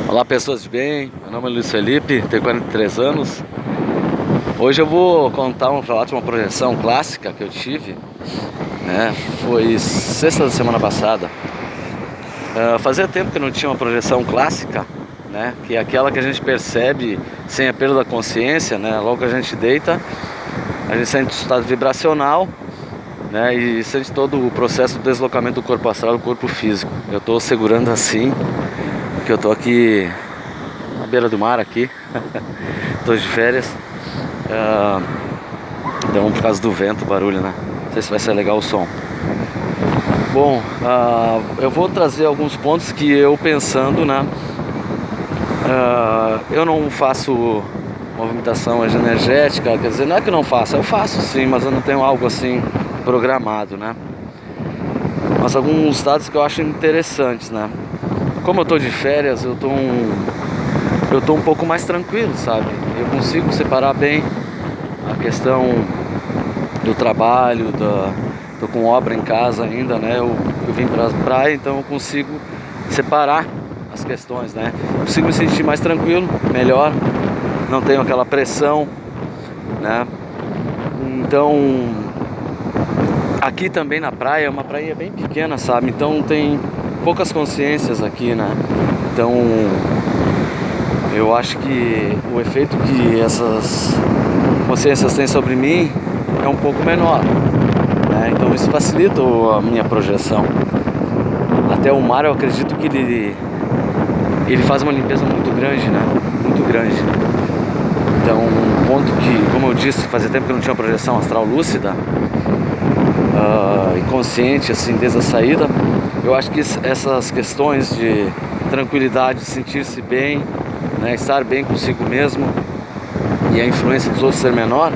Olá pessoas de bem, meu nome é Luiz Felipe, tenho 43 anos. Hoje eu vou contar um relato de uma projeção clássica que eu tive, né? Foi sexta da semana passada. Fazia tempo que eu não tinha uma projeção clássica, né? Que é aquela que a gente percebe sem a perda da consciência, né? Logo que a gente deita, a gente sente o estado vibracional, né? E sente todo o processo do deslocamento do corpo astral do corpo físico. Eu estou segurando assim, porque eu estou aqui na beira do mar aqui. Estou de férias. Então por causa do vento, barulho, né? Não sei se vai ser legal o som. Bom, eu vou trazer alguns pontos que eu pensando, né? Eu não faço movimentação energética, quer dizer, não é que eu não faço, eu faço sim, mas eu não tenho algo assim programado, né? Mas alguns dados que eu acho interessantes, né? Como eu tô de férias, eu tô um pouco mais tranquilo, sabe? Eu consigo separar bem a questão do trabalho, tô com obra em casa ainda, né? Eu vim pra praia, então eu consigo separar as questões, né? Consigo me sentir mais tranquilo, melhor, não tenho aquela pressão, né? Então, aqui também na praia, é uma praia bem pequena, sabe? Então tem poucas consciências aqui, né? Então, eu acho que o efeito que essas consciências têm sobre mim é um pouco menor, né? Então isso facilita a minha projeção. Até o mar, eu acredito que ele faz uma limpeza muito grande, né? Muito grande. Então, um ponto que, como eu disse, fazia tempo que eu não tinha uma projeção astral lúcida, inconsciente, assim, desde a saída. Eu acho que essas questões de tranquilidade, sentir-se bem, né, estar bem consigo mesmo e a influência dos outros ser menor,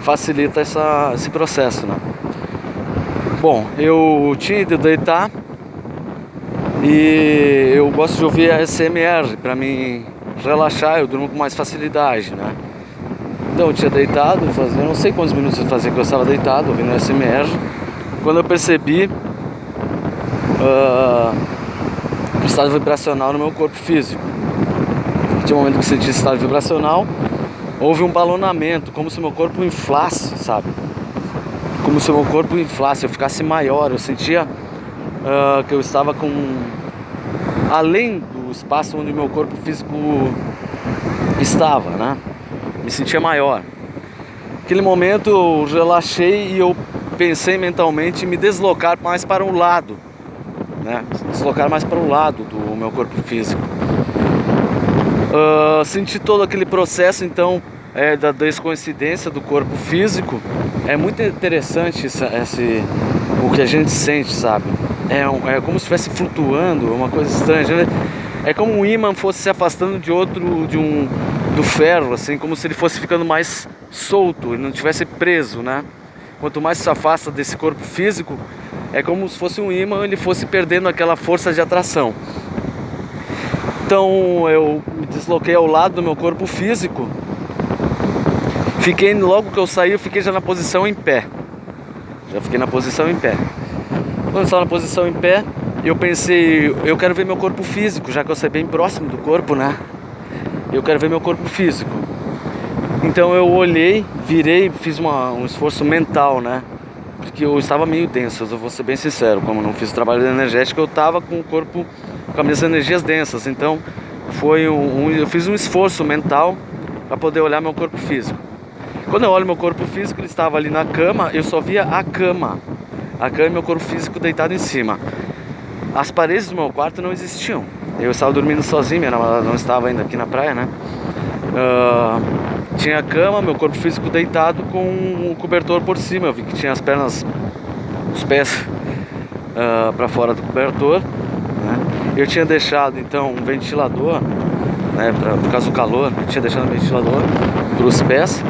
facilita esse processo, né? Bom, eu tinha ido deitar e eu gosto de ouvir a ASMR para me relaxar, eu durmo com mais facilidade, né? Então eu tinha deitado, eu não sei quantos minutos fazia que eu estava deitado, ouvindo a ASMR, quando eu percebi o estado vibracional no meu corpo físico. Tinha um momento que eu senti esse estado vibracional, houve um balonamento, como se o meu corpo inflasse, sabe? Como se o meu corpo inflasse, eu ficasse maior, eu sentia que eu estava além do espaço onde o meu corpo físico estava, né? Me sentia maior. Naquele momento eu relaxei e eu pensei mentalmente em me deslocar mais para um lado, né? Deslocar mais para o lado do meu corpo físico. Senti todo aquele processo, então, da descoincidência do corpo físico. É muito interessante o que a gente sente, sabe? É como se estivesse flutuando, é uma coisa estranha. É como um ímã fosse se afastando do ferro, assim, como se ele fosse ficando mais solto, ele não estivesse preso, né? Quanto mais se afasta desse corpo físico, é como se fosse um ímã, ele fosse perdendo aquela força de atração. Então eu me desloquei ao lado do meu corpo físico. Logo que eu saí, eu fiquei já na posição em pé. Já fiquei na posição em pé. Quando eu estava na posição em pé, eu pensei, eu quero ver meu corpo físico, já que eu saí bem próximo do corpo, né? Eu quero ver meu corpo físico. Então eu olhei, virei, fiz um esforço mental, né? Porque eu estava meio denso, eu vou ser bem sincero, como eu não fiz o trabalho energético, eu estava com o corpo, com as minhas energias densas. Então eu fiz um esforço mental para poder olhar meu corpo físico. Quando eu olho meu corpo físico, ele estava ali na cama, eu só via a cama e meu corpo físico deitado em cima. As paredes do meu quarto não existiam. Eu estava dormindo sozinho, minha namorada não estava ainda aqui na praia, né? Tinha a cama, meu corpo físico deitado com um cobertor por cima. Eu vi que tinha os pés para fora do cobertor, né? Eu tinha deixado então um ventilador, né, por causa do calor, eu tinha deixado um ventilador para os pés,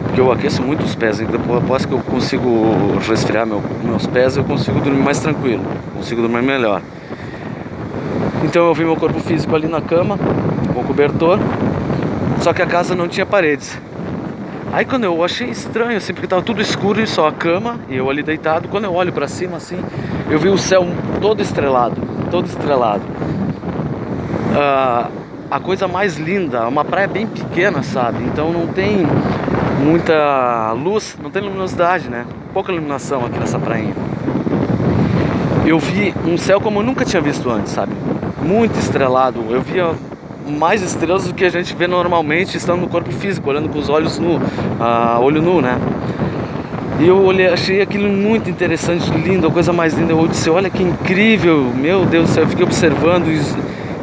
porque eu aqueço muito os pés, então após que eu consigo resfriar meus pés, eu consigo dormir mais tranquilo, consigo dormir melhor. Então eu vi meu corpo físico ali na cama, com o cobertor, só que a casa não tinha paredes. Aí quando eu achei estranho, assim, porque estava tudo escuro e só a cama, e eu ali deitado, quando eu olho para cima, assim, eu vi o céu todo estrelado, todo estrelado. a coisa mais linda, uma praia bem pequena, sabe? Então não tem muita luz, não tem luminosidade, né? Pouca iluminação aqui nessa prainha. Eu vi um céu como eu nunca tinha visto antes, sabe? Muito estrelado. Eu via mais estrelas do que a gente vê normalmente estando no corpo físico, olhando com os olhos olho nu, né? E eu achei aquilo muito interessante, lindo, a coisa mais linda. Eu disse, olha que incrível, meu Deus do céu. Eu fiquei observando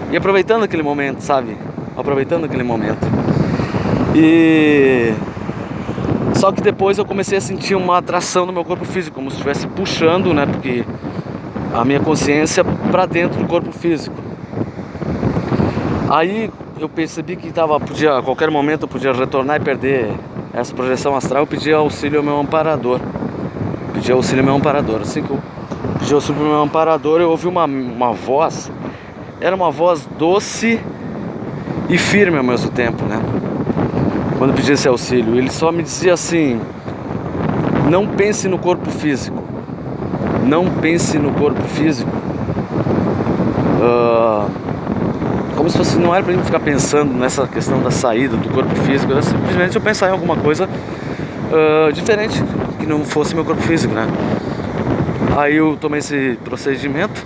e aproveitando aquele momento, sabe? Aproveitando aquele momento. E só que depois eu comecei a sentir uma atração no meu corpo físico, como se estivesse puxando, né? Porque a minha consciência para dentro do corpo físico. Aí eu percebi que a qualquer momento eu podia retornar e perder essa projeção astral. Eu pedi auxílio ao meu amparador. Assim que eu pedi auxílio ao meu amparador, eu ouvi uma voz. Era uma voz doce e firme ao mesmo tempo, né? Quando eu pedi esse auxílio, ele só me dizia assim: não pense no corpo físico. Não pense no corpo físico. Como se fosse, não era pra mim ficar pensando nessa questão da saída do corpo físico. Era simplesmente eu pensar em alguma coisa diferente, que não fosse meu corpo físico, né? Aí eu tomei esse procedimento,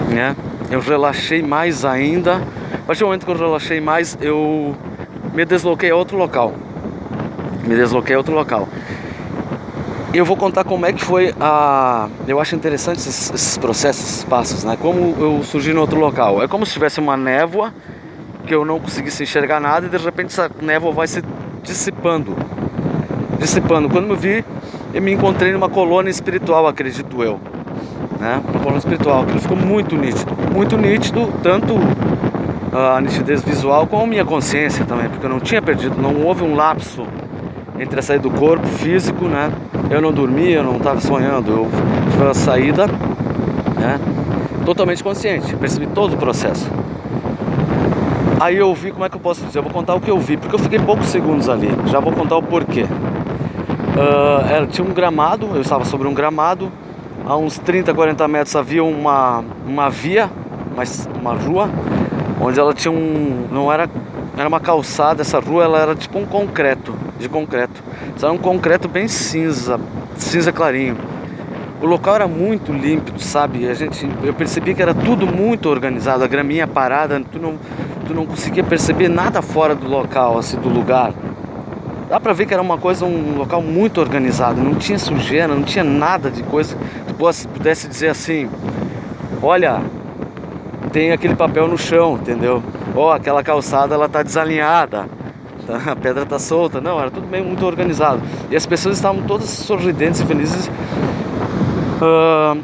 né? Eu relaxei mais ainda. A partir do momento que eu relaxei mais, eu me desloquei a outro local. Eu vou contar como é que foi eu acho interessante esses processos, esses passos, né? Como eu surgi no outro local. É como se tivesse uma névoa que eu não conseguisse enxergar nada e de repente essa névoa vai se dissipando. Quando eu me encontrei numa colônia espiritual, acredito eu, né? Uma colônia espiritual. Aquilo ficou muito nítido, tanto a nitidez visual como a minha consciência também, porque eu não tinha perdido, não houve um lapso entre a saída do corpo físico, né? Eu não dormia, eu não estava sonhando, eu tive a saída, né? Totalmente consciente, percebi todo o processo. Aí eu vi, como é que eu posso dizer? Eu vou contar o que eu vi, porque eu fiquei poucos segundos ali, já vou contar o porquê. Tinha um gramado, eu estava sobre um gramado, a uns 30, 40 metros havia uma via, uma rua, onde ela tinha era uma calçada. Essa rua ela era tipo de concreto. Era um concreto bem cinza clarinho. O local era muito límpido, sabe? Eu percebi que era tudo muito organizado, a graminha parada, tu não conseguia perceber nada fora do local, assim, do lugar. Dá pra ver que era um local muito organizado, não tinha sujeira, não tinha nada de coisa que tu pudesse dizer assim: olha, tem aquele papel no chão, entendeu? Aquela calçada ela tá desalinhada, a pedra tá solta. Não, era tudo bem, muito organizado. E as pessoas estavam todas sorridentes e felizes.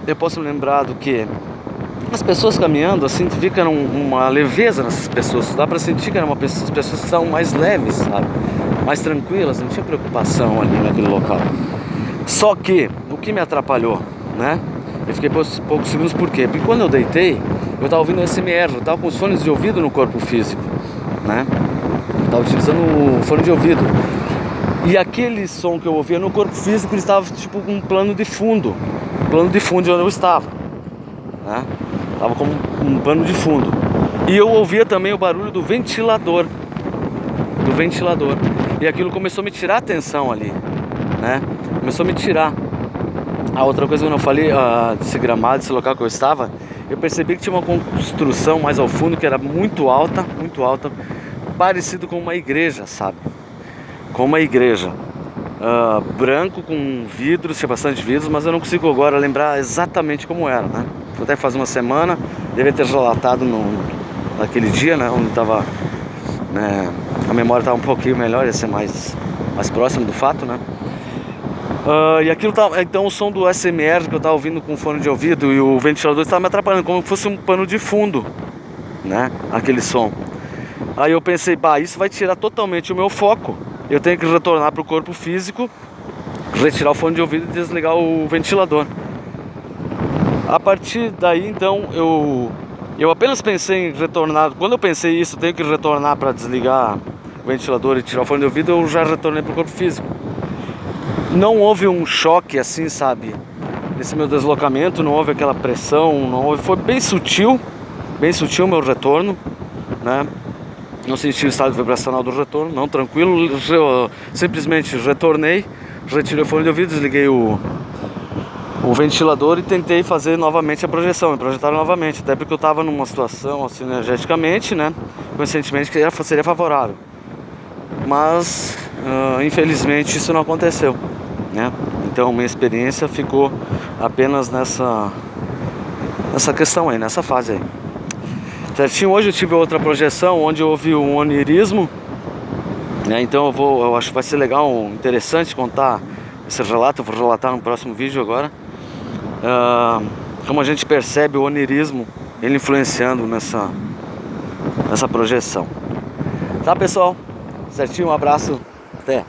Eu posso me lembrar do que as pessoas caminhando, assim, tu vê que era uma leveza nessas pessoas. Dá pra sentir que eram as pessoas que estavam mais leves, sabe? Mais tranquilas, não tinha preocupação ali naquele local. Só que, o que me atrapalhou, né? Eu fiquei poucos segundos, por quê? Porque quando eu deitei, eu tava ouvindo SMR, eu tava com os fones de ouvido no corpo físico, né? Eu tava utilizando o fone de ouvido. E aquele som que eu ouvia no corpo físico, ele estava tipo um plano de fundo de onde eu estava, né? Tava como um pano de fundo. E eu ouvia também o barulho do ventilador. E aquilo começou a me tirar a atenção ali, né? Começou a me tirar. A outra coisa que eu não falei, desse gramado, desse local que eu estava, eu percebi que tinha uma construção mais ao fundo que era muito alta, parecido com uma igreja, sabe? Com uma igreja. Branco, com vidros, tinha bastante vidros, mas eu não consigo agora lembrar exatamente como era, né? Até faz uma semana, devia ter relatado naquele dia, né? Onde estava, né, a memória estava um pouquinho melhor, ia ser mais próximo do fato, né? E aquilo tava, então o som do SMR que eu estava ouvindo com o fone de ouvido e o ventilador estava me atrapalhando, como se fosse um pano de fundo, né? Aquele som. Aí eu pensei, isso vai tirar totalmente o meu foco. Eu tenho que retornar para o corpo físico, retirar o fone de ouvido e desligar o ventilador. A partir daí, então, eu apenas pensei em retornar. Quando eu pensei isso, tenho que retornar para desligar o ventilador e tirar o fone de ouvido, eu já retornei para o corpo físico. Não houve um choque assim, sabe? Nesse meu deslocamento, não houve aquela pressão, não houve, foi bem sutil o meu retorno, né? Não senti o estado vibracional do retorno, não, tranquilo. Eu simplesmente retornei, retirei o fone de ouvido, desliguei o ventilador e tentei fazer novamente a projeção, me projetar novamente, até porque eu estava numa situação assim, energeticamente, né, conscientemente, que seria favorável, mas infelizmente isso não aconteceu, né? Então minha experiência ficou apenas nessa questão aí, nessa fase aí. Certinho, hoje eu tive outra projeção onde houve um onirismo, né? Então eu acho que vai ser legal, interessante contar esse relato. Eu vou relatar no próximo vídeo agora, como a gente percebe o onirismo, ele influenciando nessa projeção. Tá, pessoal? Certinho, um abraço, até.